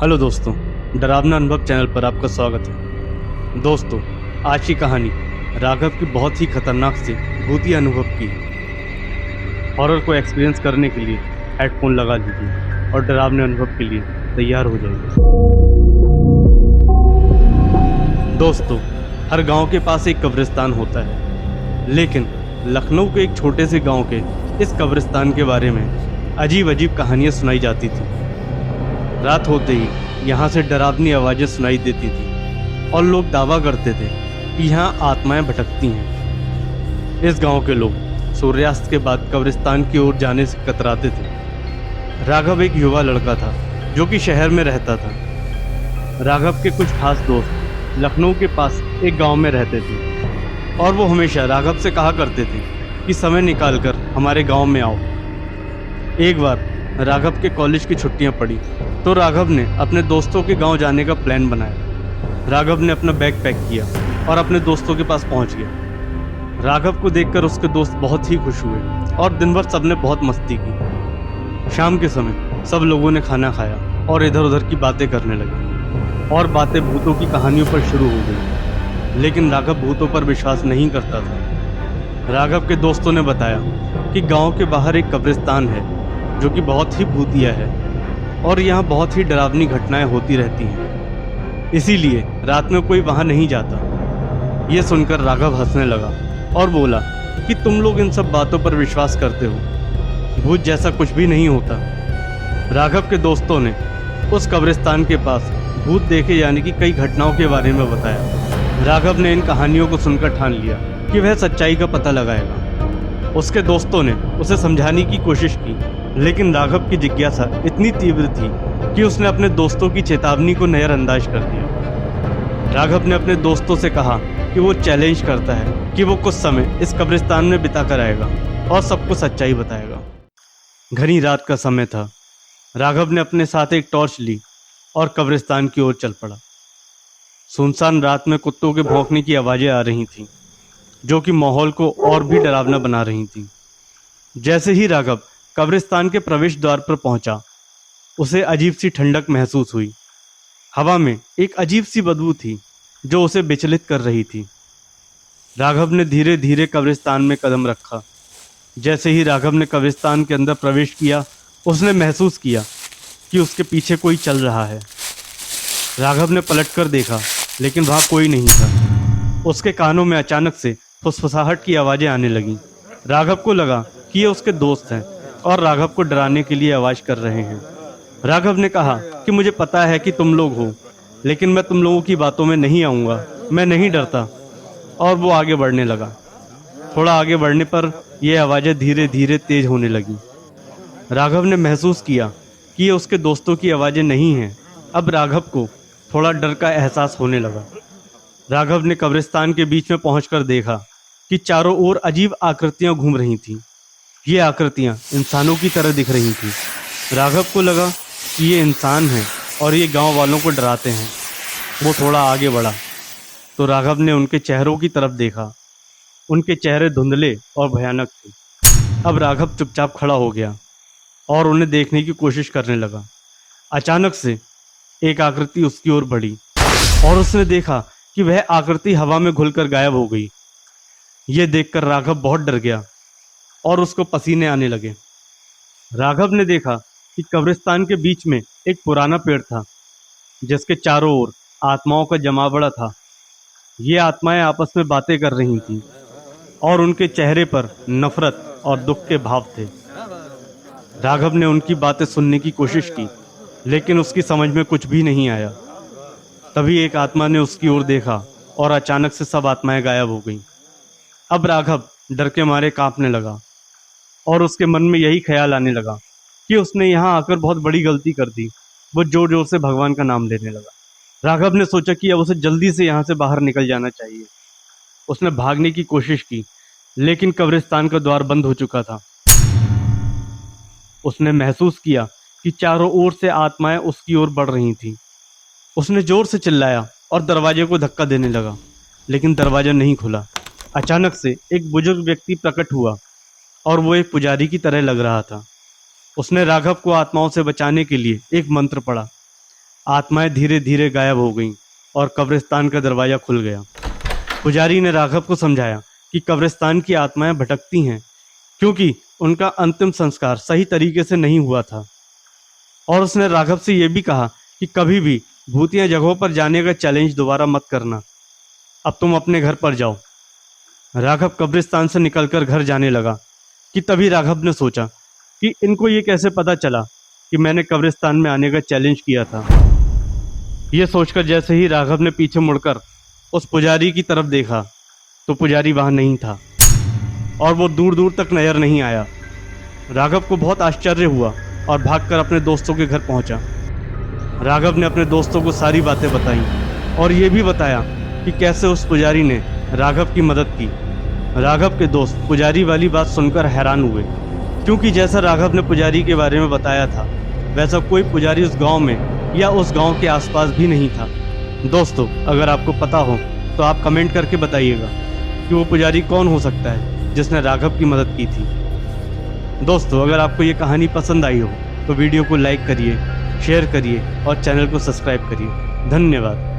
Hello दोस्तों, डरावना अनुभव चैनल पर आपका स्वागत है। दोस्तों, आज की कहानी राघव की बहुत ही खतरनाक से भूतिया अनुभव की। हॉरर को एक्सपीरियंस करने के लिए हेडफोन लगा लीजिए और डरावने अनुभव के लिए तैयार हो जाइए। दोस्तों, हर गांव के पास एक कब्रिस्तान होता है, लेकिन लखनऊ के एक छोटे से गांव के इस कब्रिस्तान के बारे में अजीब अजीब कहानियां सुनाई जाती थी। रात होते ही यहाँ से डरावनी आवाज़ें सुनाई देती थी और लोग दावा करते थे कि यहाँ आत्माएं भटकती हैं। इस गांव के लोग सूर्यास्त के बाद कब्रिस्तान की ओर जाने से कतराते थे। राघव एक युवा लड़का था जो कि शहर में रहता था। राघव के कुछ खास दोस्त लखनऊ के पास एक गांव में रहते थे और वो हमेशा राघव से कहा करते थे कि समय निकालकर हमारे गांव में आओ। एक बार राघव के कॉलेज की छुट्टियां पड़ी तो राघव ने अपने दोस्तों के गांव जाने का प्लान बनाया। राघव ने अपना बैग पैक किया और अपने दोस्तों के पास पहुंच गया। राघव को देखकर उसके दोस्त बहुत ही खुश हुए और दिन भर सबने बहुत मस्ती की। शाम के समय सब लोगों ने खाना खाया और इधर उधर की बातें करने लगे और बातें भूतों की कहानियों पर शुरू हो गई। लेकिन राघव भूतों पर विश्वास नहीं करता था। राघव के दोस्तों ने बताया कि गांव के बाहर एक कब्रिस्तान है जो कि बहुत ही भूतिया है और यहाँ बहुत ही डरावनी घटनाएं होती रहती हैं, इसीलिए रात में कोई वहाँ नहीं जाता। ये सुनकर राघव हंसने लगा और बोला कि तुम लोग इन सब बातों पर विश्वास करते हो, भूत जैसा कुछ भी नहीं होता। राघव के दोस्तों ने उस कब्रिस्तान के पास भूत देखे यानी कि कई घटनाओं के बारे में बताया। राघव ने इन कहानियों को सुनकर ठान लिया कि वह सच्चाई का पता लगाएगा। उसके दोस्तों ने उसे समझाने की कोशिश की, लेकिन राघव की जिज्ञासा इतनी तीव्र थी कि उसने अपने दोस्तों की चेतावनी को नज़रअंदाज कर दिया। राघव ने अपने दोस्तों से कहा कि वो चैलेंज करता है कि वो कुछ समय इस कब्रिस्तान में बिता कर आएगा और सबको सच्चाई बताएगा। घनी रात का समय था। राघव ने अपने साथ एक टॉर्च ली और कब्रिस्तान की ओर चल पड़ा। सुनसान रात में कुत्तों के भौंकने की आवाज़ें आ रही थीं, जो कि माहौल को और भी डरावना बना रही थीं। जैसे ही राघव कब्रिस्तान के प्रवेश द्वार पर पहुंचा, उसे अजीब सी ठंडक महसूस हुई। हवा में एक अजीब सी बदबू थी जो उसे विचलित कर रही थी। राघव ने धीरे धीरे कब्रिस्तान में कदम रखा। जैसे ही राघव ने कब्रिस्तान के अंदर प्रवेश किया, उसने महसूस किया कि उसके पीछे कोई चल रहा है। राघव ने पलटकर देखा, लेकिन वहाँ कोई नहीं था। उसके कानों में अचानक से फुसफुसाहट की आवाज़ें आने लगीं। राघव को लगा कि ये उसके दोस्त हैं और राघव को डराने के लिए आवाज़ कर रहे हैं। राघव ने कहा कि मुझे पता है कि तुम लोग हो, लेकिन मैं तुम लोगों की बातों में नहीं आऊँगा, मैं नहीं डरता। और वो आगे बढ़ने लगा। थोड़ा आगे बढ़ने पर यह आवाज़ें धीरे धीरे तेज होने लगीं। राघव ने महसूस किया कि ये उसके दोस्तों की आवाज़ें नहीं हैं। अब राघव को थोड़ा डर का एहसास होने लगा। राघव ने कब्रिस्तान के बीच में पहुंचकर देखा कि चारों ओर अजीब आकृतियां घूम रही थीं। ये आकृतियां इंसानों की तरह दिख रही थीं। राघव को लगा कि ये इंसान हैं और ये गांव वालों को डराते हैं। वो थोड़ा आगे बढ़ा तो राघव ने उनके चेहरों की तरफ देखा। उनके चेहरे धुंधले और भयानक थे। अब राघव चुपचाप खड़ा हो गया और उन्हें देखने की कोशिश करने लगा। अचानक से एक आकृति उसकी ओर बढ़ी और उसने देखा कि वह आकृति हवा में घुलकर गायब हो गई। ये देखकर राघव बहुत डर गया और उसको पसीने आने लगे। राघव ने देखा कि कब्रिस्तान के बीच में एक पुराना पेड़ था, जिसके चारों ओर आत्माओं का जमावड़ा था। ये आत्माएं आपस में बातें कर रही थीं और उनके चेहरे पर नफरत और दुख के भाव थे। राघव ने उनकी बातें सुनने की कोशिश की, लेकिन उसकी समझ में कुछ भी नहीं आया। तभी एक आत्मा ने उसकी ओर देखा और अचानक से सब आत्माएं गायब हो गईं। अब राघव डर के मारे कांपने लगा और उसके मन में यही ख्याल आने लगा कि उसने यहाँ आकर बहुत बड़ी गलती कर दी। वो जोर जोर से भगवान का नाम लेने लगा। राघव ने सोचा कि अब उसे जल्दी से यहाँ से बाहर निकल जाना चाहिए। उसने भागने की कोशिश की, लेकिन कब्रिस्तान का द्वार बंद हो चुका था। उसने महसूस किया कि चारों ओर से आत्माएं उसकी ओर बढ़ रही थीं। उसने जोर से चिल्लाया और दरवाजे को धक्का देने लगा, लेकिन दरवाजा नहीं खुला। अचानक से एक बुजुर्ग व्यक्ति प्रकट हुआ और वो एक पुजारी की तरह लग रहा था। उसने राघव को आत्माओं से बचाने के लिए एक मंत्र पढ़ा। आत्माएं धीरे धीरे गायब हो गईं और कब्रिस्तान का दरवाजा खुल गया। पुजारी ने राघव को समझाया कि कब्रिस्तान की आत्माएं भटकती हैं क्योंकि उनका अंतिम संस्कार सही तरीके से नहीं हुआ था। और उसने राघव से यह भी कहा कि कभी भी भूतिया जगहों पर जाने का चैलेंज दोबारा मत करना। अब तुम अपने घर पर जाओ। राघव कब्रिस्तान से निकलकर घर जाने लगा कि तभी राघव ने सोचा कि इनको ये कैसे पता चला कि मैंने कब्रिस्तान में आने का चैलेंज किया था। यह सोचकर जैसे ही राघव ने पीछे मुड़कर उस पुजारी की तरफ देखा तो पुजारी वहां नहीं था और वो दूर दूर तक नजर नहीं आया। राघव को बहुत आश्चर्य हुआ और भागकर अपने दोस्तों के घर पहुंचा। राघव ने अपने दोस्तों को सारी बातें बताई और ये भी बताया कि कैसे उस पुजारी ने राघव की मदद की। राघव के दोस्त पुजारी वाली बात सुनकर हैरान हुए क्योंकि जैसा राघव ने पुजारी के बारे में बताया था वैसा कोई पुजारी उस गांव में या उस गांव के आसपास भी नहीं था। दोस्तों, अगर आपको पता हो तो आप कमेंट करके बताइएगा कि वो पुजारी कौन हो सकता है जिसने राघव की मदद की थी। दोस्तों, अगर आपको ये कहानी पसंद आई हो तो वीडियो को लाइक करिए, शेयर करिए और चैनल को सब्सक्राइब करिए। धन्यवाद।